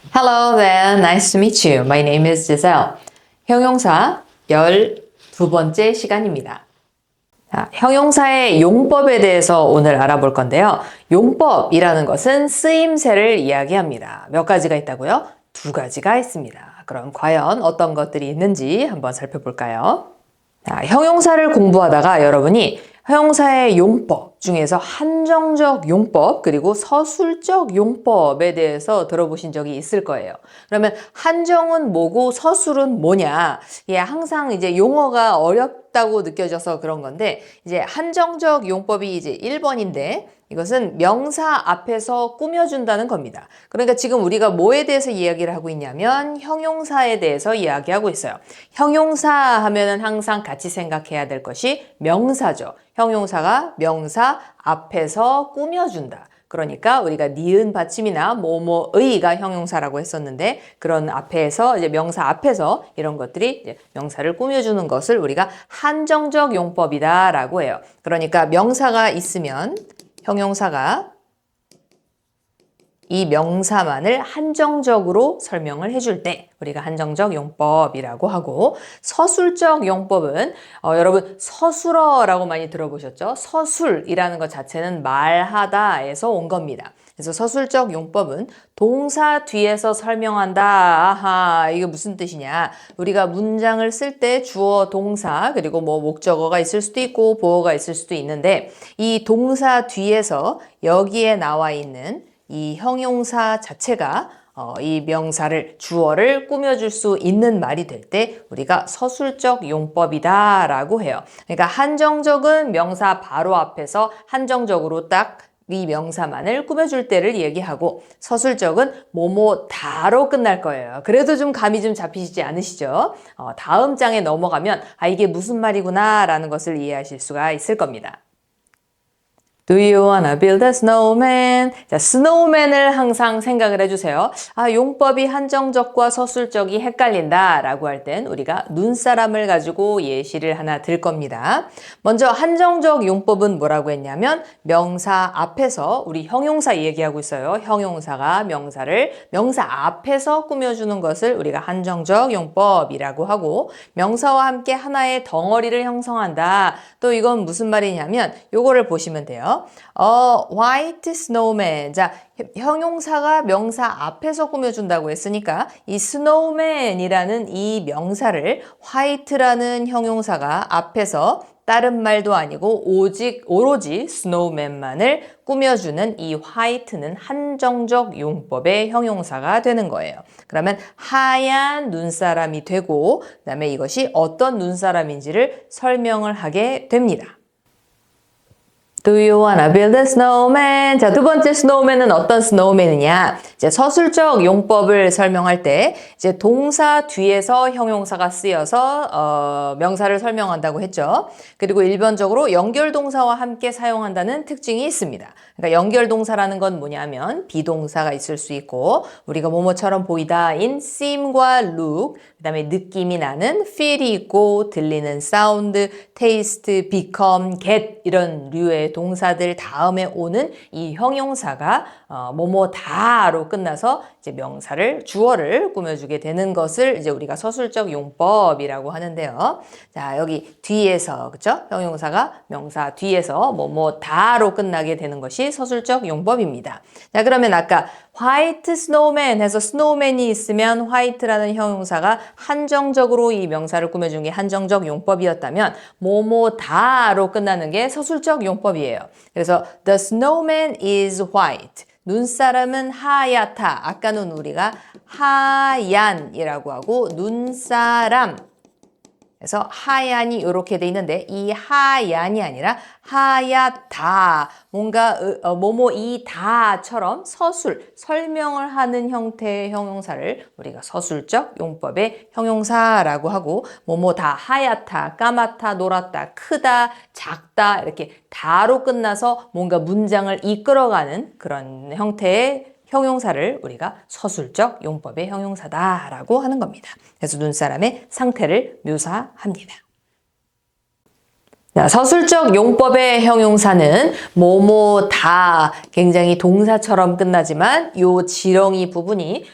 Hello there, nice to meet you. My name is Giselle. 형용사 12번째 시간입니다. 자, 형용사의 용법에 대해서 오늘 알아볼 건데요. 용법이라는 것은 쓰임새를 이야기합니다. 몇 가지가 있다고요? 두 가지가 있습니다. 그럼 과연 어떤 것들이 있는지 한번 살펴볼까요? 자, 형용사를 공부하다가 여러분이 형용사의 용법 중에서 한정적 용법 그리고 서술적 용법에 대해서 들어보신 적이 있을 거예요. 그러면 한정은 뭐고 서술은 뭐냐? 예, 항상 이제 용어가 어렵다고 느껴져서 그런 건데 이제 한정적 용법이 이제 1번인데 이것은 명사 앞에서 꾸며준다는 겁니다. 그러니까 지금 우리가 뭐에 대해서 이야기를 하고 있냐면 형용사에 대해서 이야기하고 있어요. 형용사 하면은 항상 같이 생각해야 될 것이 명사죠. 형용사가 명사 앞에서 꾸며준다. 그러니까 우리가 니은 받침이나 뭐뭐의가 형용사라고 했었는데 그런 앞에서 이제 명사 앞에서 이런 것들이 이제 명사를 꾸며주는 것을 우리가 한정적 용법이다라고 해요. 그러니까 명사가 있으면 형용사가 이 명사만을 한정적으로 설명을 해줄 때 우리가 한정적 용법이라고 하고 서술적 용법은 여러분 서술어라고 많이 들어보셨죠? 서술이라는 것 자체는 말하다에서 온 겁니다. 그래서 서술적 용법은 동사 뒤에서 설명한다. 아하, 이게 무슨 뜻이냐? 우리가 문장을 쓸 때 주어, 동사, 그리고 뭐 목적어가 있을 수도 있고 보어가 있을 수도 있는데 이 동사 뒤에서 여기에 나와 있는 이 형용사 자체가 이 명사를 주어를 꾸며줄 수 있는 말이 될 때 우리가 서술적 용법이다라고 해요. 그러니까 한정적은 명사 바로 앞에서 한정적으로 딱 이 명사만을 꾸며줄 때를 얘기하고 서술적은 뭐뭐 다로 끝날 거예요. 그래도 좀 감이 좀 잡히시지 않으시죠? 다음 장에 넘어가면 이게 무슨 말이구나 라는 것을 이해하실 수가 있을 겁니다. Do you wanna build a snowman? 자, snowman을 항상 생각을 해주세요. 용법이 한정적과 서술적이 헷갈린다 라고 할 땐 우리가 눈사람을 가지고 예시를 하나 들 겁니다. 먼저 한정적 용법은 뭐라고 했냐면 명사 앞에서 우리 형용사 얘기하고 있어요. 형용사가 명사를 명사 앞에서 꾸며주는 것을 우리가 한정적 용법이라고 하고 명사와 함께 하나의 덩어리를 형성한다. 또 이건 무슨 말이냐면 요거를 보시면 돼요. white snowman. 자, 형용사가 명사 앞에서 꾸며준다고 했으니까 이 snowman이라는 이 명사를 white라는 형용사가 앞에서 다른 말도 아니고 오로지 snowman만을 꾸며주는 이 white는 한정적 용법의 형용사가 되는 거예요. 그러면 하얀 눈사람이 되고 그다음에 이것이 어떤 눈사람인지를 설명을 하게 됩니다. Do you wanna build a snowman? 자, 두 번째 snowman은 어떤 snowman이냐? 이제 서술적 용법을 설명할 때 이제 동사 뒤에서 형용사가 쓰여서 명사를 설명한다고 했죠. 그리고 일반적으로 연결 동사와 함께 사용한다는 특징이 있습니다. 그러니까 연결 동사라는 건 뭐냐면 비동사가 있을 수 있고 우리가 뭐뭐처럼 보이다인 seem과 look, 그다음에 느낌이 나는 feel이 있고 들리는 sound, taste, become, get 이런 류의 동사들 다음에 오는 이 형용사가 뭐뭐다로 끝나서 이제 명사를 주어를 꾸며주게 되는 것을 이제 우리가 서술적 용법이라고 하는데요. 자, 여기 뒤에서 그렇죠? 형용사가 명사 뒤에서 뭐뭐다로 끝나게 되는 것이 서술적 용법입니다. 자, 그러면 아까 white snowman 해서 snowman이 있으면 white라는 형용사가 한정적으로 이 명사를 꾸며준 게 한정적 용법이었다면 뭐뭐다로 끝나는 게 서술적 용법이에요. 그래서 the snowman is white. 눈사람은 하얗다. 아까는 우리가 하얀이라고 하고 눈사람. 그래서 하얀이 이렇게 돼 있는데 이 하얀이 아니라 하얗다. 뭔가 뭐뭐이다처럼 설명을 하는 형태의 형용사를 우리가 서술적 용법의 형용사라고 하고 뭐뭐다 하얗다, 까맣다, 노랗다, 크다, 작다 이렇게 다로 끝나서 뭔가 문장을 이끌어가는 그런 형태의 형용사를 우리가 서술적 용법의 형용사다라고 하는 겁니다. 그래서 눈사람의 상태를 묘사합니다. 자, 서술적 용법의 형용사는 뭐뭐 다 굉장히 동사처럼 끝나지만 요 지렁이 부분이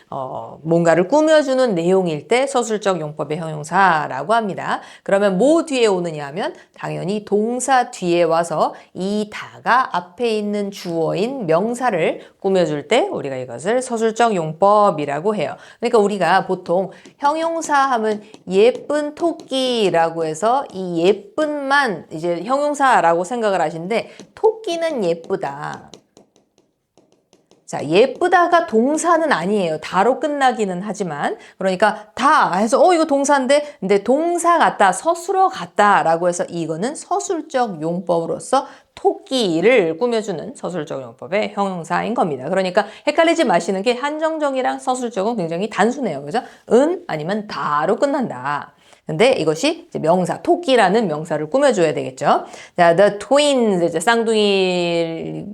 뭔가를 꾸며주는 내용일 때 서술적 용법의 형용사라고 합니다. 그러면 뭐 뒤에 오느냐 하면 당연히 동사 뒤에 와서 이 다가 앞에 있는 주어인 명사를 꾸며줄 때 우리가 이것을 서술적 용법이라고 해요. 그러니까 우리가 보통 형용사 하면 예쁜 토끼라고 해서 이 예쁜만 이제 형용사라고 생각을 하시는데 토끼는 예쁘다. 자, 예쁘다가 동사는 아니에요. 다로 끝나기는 하지만 그러니까 다 해서 이거 동사인데 근데 동사 같다, 서술어 같다라고 해서 이거는 서술적 용법으로서 토끼를 꾸며주는 서술적 용법의 형용사인 겁니다. 그러니까 헷갈리지 마시는 게 한정적이랑 서술적은 굉장히 단순해요. 그죠? 은 아니면 다로 끝난다. 근데 이것이 이제 명사, 토끼라는 명사를 꾸며줘야 되겠죠. 자, the twins, 이제 쌍둥이이신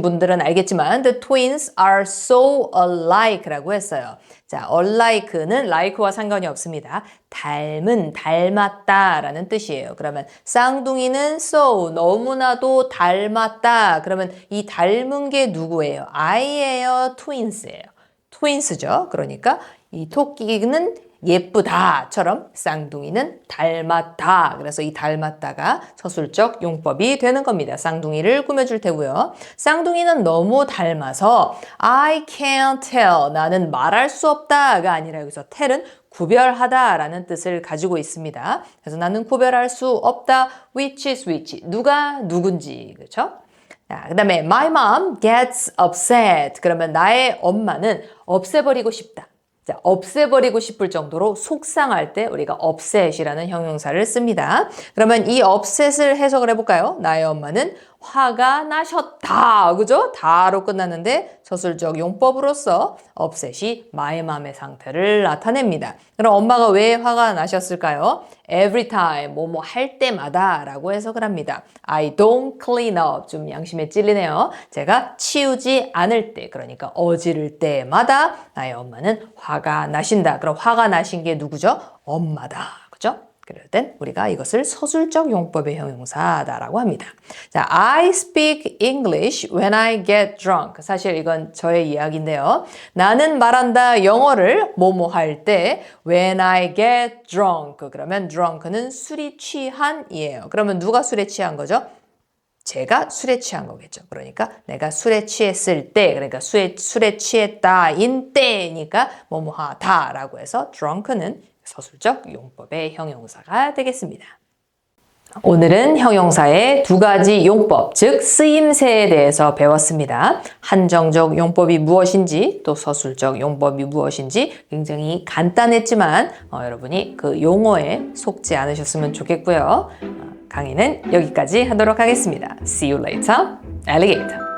분들은 알겠지만 the twins are so alike라고 했어요. 자, alike는 like와 상관이 없습니다. 닮은, 닮았다라는 뜻이에요. 그러면 쌍둥이는 so, 너무나도 닮았다. 그러면 이 닮은 게 누구예요? I예요? twins예요? twins죠. 그러니까 이 토끼는 예쁘다처럼 쌍둥이는 닮았다. 그래서 이 닮았다가 서술적 용법이 되는 겁니다. 쌍둥이를 꾸며줄 테고요. 쌍둥이는 너무 닮아서 I can't tell. 나는 말할 수 없다가 아니라 여기서 tell은 구별하다라는 뜻을 가지고 있습니다. 그래서 나는 구별할 수 없다. Which is which. 누가 누군지. 그렇죠? 그 다음에 my mom gets upset. 그러면 나의 엄마는 없애버리고 싶다. 자, 없애버리고 싶을 정도로 속상할 때 우리가 upset이라는 형용사를 씁니다. 그러면 이 upset을 해석을 해볼까요? 나의 엄마는 화가 나셨다. 그죠? 다로 끝났는데 서술적 용법으로서 upset이 my mom의 상태를 나타냅니다. 그럼 엄마가 왜 화가 나셨을까요? Every time, 뭐뭐 할 때마다 라고 해석을 합니다. I don't clean up. 좀 양심에 찔리네요. 제가 치우지 않을 때, 그러니까 어지를 때마다 나의 엄마는 화가 나신다. 그럼 화가 나신 게 누구죠? 엄마다. 그죠? 그럴 땐 우리가 이것을 서술적 용법의 형용사다라고 합니다. 자, I speak English when I get drunk. 사실 이건 저의 이야기인데요. 나는 말한다 영어를 뭐뭐 할 때 when I get drunk. 그러면 drunk는 술이 취한이에요. 그러면 누가 술에 취한 거죠? 제가 술에 취한 거겠죠. 그러니까 내가 술에 취했을 때, 그러니까 술에 취했다인 때니까 뭐뭐 하다라고 해서 drunk는 서술적 용법의 형용사가 되겠습니다. 오늘은 형용사의 두 가지 용법, 즉 쓰임새에 대해서 배웠습니다. 한정적 용법이 무엇인지 또 서술적 용법이 무엇인지 굉장히 간단했지만 여러분이 그 용어에 속지 않으셨으면 좋겠고요. 강의는 여기까지 하도록 하겠습니다. See you later, alligator.